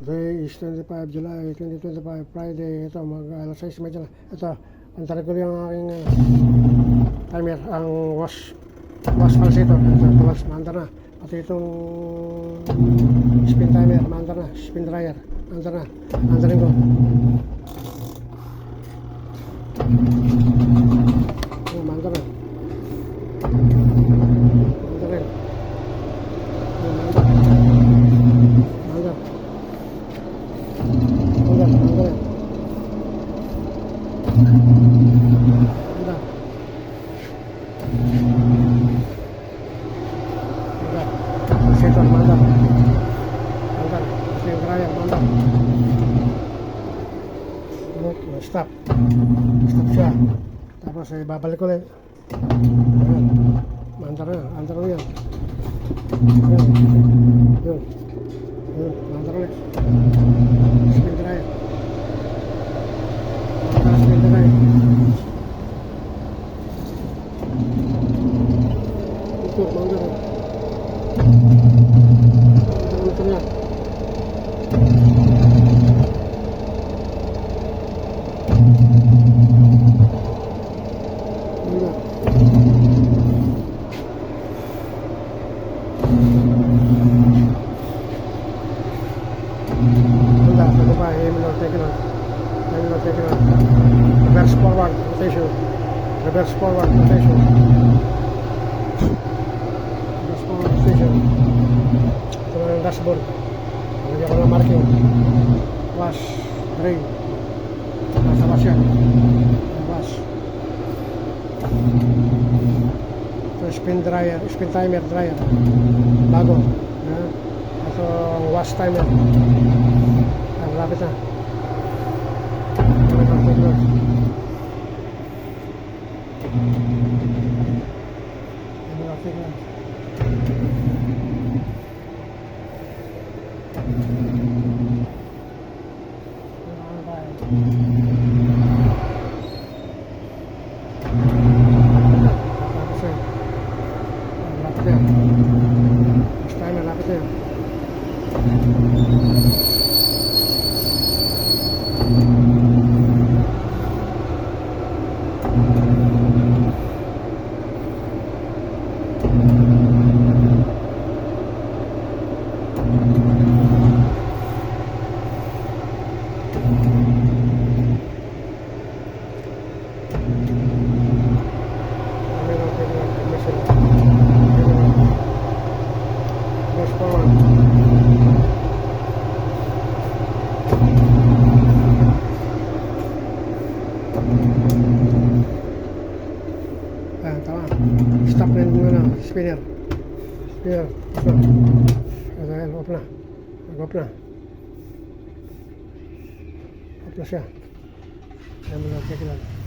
Today is 25 July 2025, Friday. Ito, alas 6:30 na. Ito, pantarin ko yung aking timer, ang wash falsetto. Ito, wash, maandar na. Pati itong spin timer, maandar na. Spin dryer, maandar na. Maandarin ko. Maandar na. Maandarin. Maandar. Stop siya, tapos babalik ko ulit. Mandar na yan. Yun, mandar ulit. Spin dryer. Spin dryer. Ito, mandar. Ito na. Reverse forward rotation. Reverse forward rotation. Reverse forward rotation. Ito na yung dashboard. Lagyan ko ng marking. Wash, drain. Nasa wash yan. Wash. Ito spin dryer, spin timer dryer. Bago. Ito wash timer. Malapit na. Tama. Stop na yung spinner. Spinner. Stop. Ayan, off na. Off na. Off na siya. Ayan mo na, check it out.